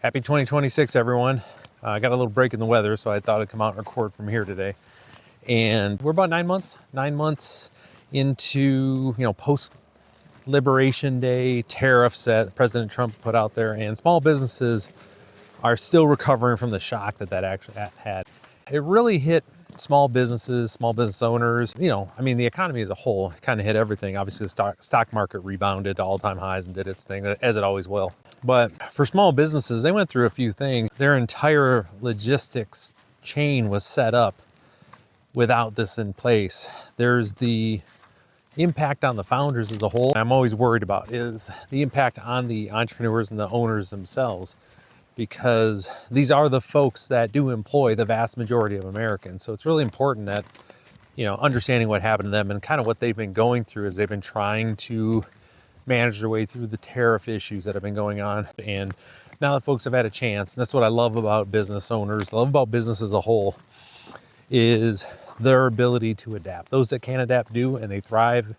Happy 2026, everyone. I got a little break in the weather, so I thought I'd come out and record from here today. And we're about 9 months into, post-Liberation Day tariffs that President Trump put out there, and small businesses are still recovering from the shock that actually had. It really hit small businesses, small business owners. The economy as a whole kind of hit everything. Obviously, the stock market rebounded to all-time highs and did its thing, as it always will. But for small businesses, they went through a few things. Their entire logistics chain was set up without this in place. There's the impact on the founders as a whole. I'm always worried about is the impact on the entrepreneurs and the owners themselves, because these are the folks that do employ the vast majority of Americans. So it's really important that, understanding what happened to them and kind of what they've been going through as they've been trying to manage their way through the tariff issues that have been going on. And now that folks have had a chance, and that's what I love about business owners, I love about business as a whole, is their ability to adapt. Those that can adapt do, and they thrive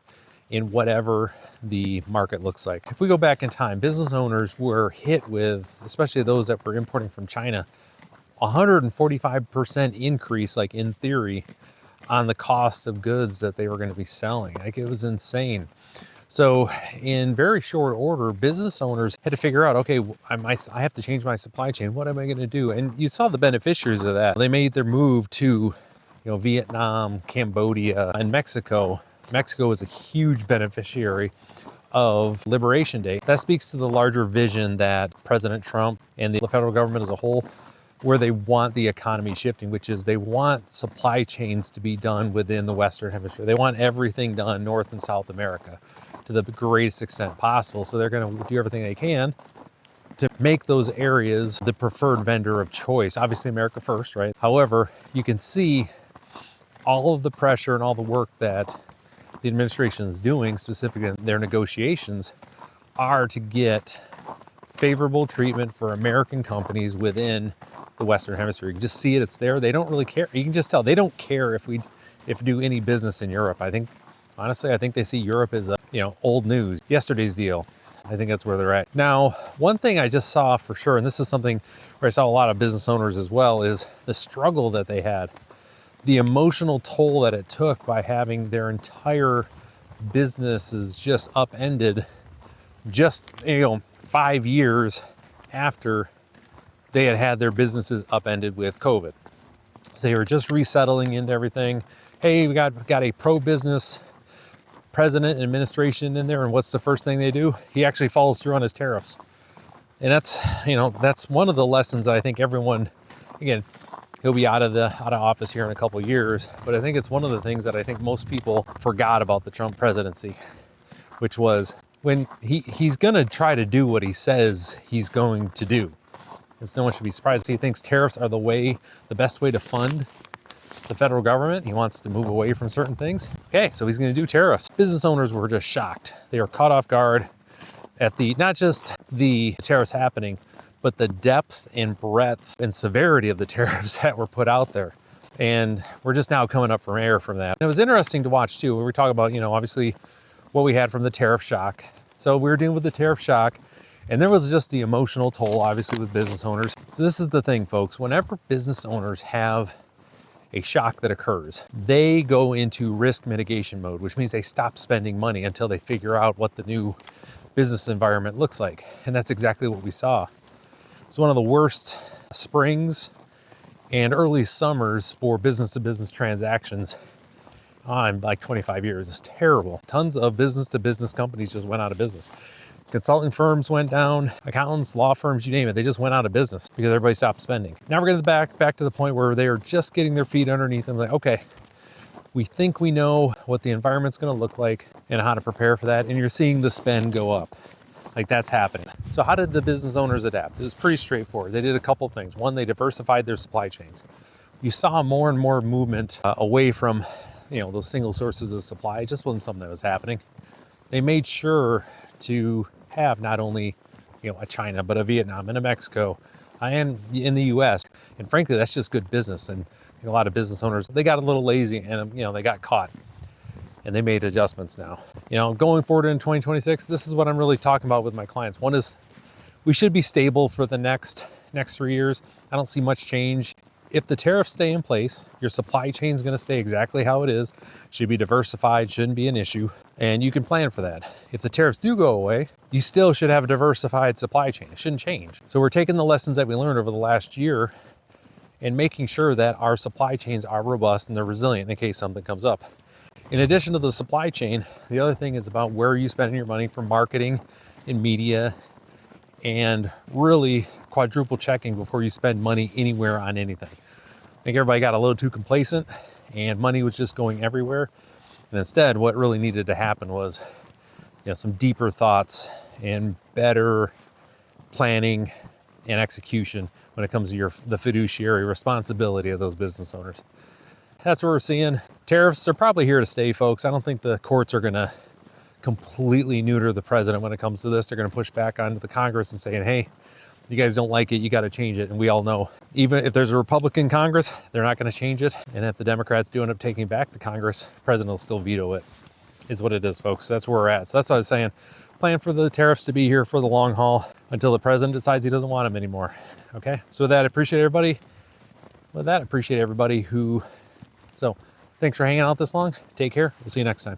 in whatever the market looks like. If we go back in time, business owners were hit with, especially those that were importing from China, 145% increase, like in theory, on the cost of goods that they were going to be selling. Like, it was insane. So in very short order, business owners had to figure out, okay, I have to change my supply chain. What am I going to do? And you saw the beneficiaries of that. They made their move to, Vietnam, Cambodia, and Mexico. Mexico was a huge beneficiary of Liberation Day. That speaks to the larger vision that President Trump and the federal government as a whole, where they want the economy shifting, which is they want supply chains to be done within the Western Hemisphere. They want everything done North and South America to the greatest extent possible. So they're going to do everything they can to make those areas the preferred vendor of choice. Obviously, America first, right? However, you can see all of the pressure and all the work that the administration is doing, specifically in their negotiations, are to get favorable treatment for American companies within the Western Hemisphere. You can just see it, it's there. They don't really care. You can just tell they don't care if we do any business in Europe. Honestly, I think they see Europe as old news, yesterday's deal. I think that's where they're at. Now, one thing I just saw for sure, and this is something where I saw a lot of business owners as well, is the struggle that they had, the emotional toll that it took by having their entire businesses just upended 5 years after they had their businesses upended with COVID. So they were just resettling into everything. Hey, we got a pro-business president and administration in there, and what's the first thing they do? He actually follows through on his tariffs. And that's one of the lessons that I think everyone, again, he'll be out of office here in a couple of years, but I think it's one of the things that I think most people forgot about the Trump presidency, which was when he's going to try to do what he says he's going to do. Because no one should be surprised. He thinks tariffs are the best way to fund the federal government. He wants to move away from certain things. Okay, so he's going to do tariffs. Business owners were just shocked. They were caught off guard at not just the tariffs happening, but the depth and breadth and severity of the tariffs that were put out there. And we're just now coming up from air from that. And it was interesting to watch too, when we talk about, obviously what we had from the tariff shock. So we were dealing with the tariff shock, and there was just the emotional toll, obviously, with business owners. So this is the thing, folks. Whenever business owners have a shock that occurs, they go into risk mitigation mode, which means they stop spending money until they figure out what the new business environment looks like. And that's exactly what we saw. It's one of the worst springs and early summers for business-to-business transactions in like 25 years. It's terrible. Tons of business-to-business companies just went out of business. Consulting firms went down, accountants, law firms, you name it. They just went out of business because everybody stopped spending. Now we're getting back to the point where they are just getting their feet underneath them. Like, okay, we think we know what the environment's going to look like and how to prepare for that. And you're seeing the spend go up. Like, that's happening. So how did the business owners adapt? It was pretty straightforward. They did a couple things. One, they diversified their supply chains. You saw more and more movement away from, those single sources of supply. It just wasn't something that was happening. They made sure to have not only, a China, but a Vietnam and a Mexico and in the US. And frankly, that's just good business. And a lot of business owners, they got a little lazy and, they got caught. And they made adjustments now. Going forward in 2026, this is what I'm really talking about with my clients. One is we should be stable for the next next 3 years, I don't see much change. If the tariffs stay in place, your supply chain is going to stay exactly how it is. Should be diversified, shouldn't be an issue, and you can plan for that. If the tariffs do go away, you still should have a diversified supply chain. It shouldn't change. So we're taking the lessons that we learned over the last year and making sure that our supply chains are robust and they're resilient in case something comes up. In addition to the supply chain, the other thing is about where are you spending your money for marketing and media, and really quadruple checking before you spend money anywhere on anything. I think everybody got a little too complacent and money was just going everywhere. And instead, what really needed to happen was, some deeper thoughts and better planning and execution when it comes to the fiduciary responsibility of those business owners. That's what we're seeing. Tariffs are probably here to stay, folks. I don't think the courts are going to completely neuter the president when it comes to this. They're going to push back onto the Congress and saying, hey, you guys don't like it, you got to change it. And we all know, even if there's a Republican Congress, they're not going to change it. And if the Democrats do end up taking back the Congress, the president will still veto it, is what it is, folks. That's where we're at. So that's what I was saying. Plan for the tariffs to be here for the long haul until the president decides he doesn't want them anymore. Okay. So with that, I appreciate everybody. So thanks for hanging out this long. Take care. We'll see you next time.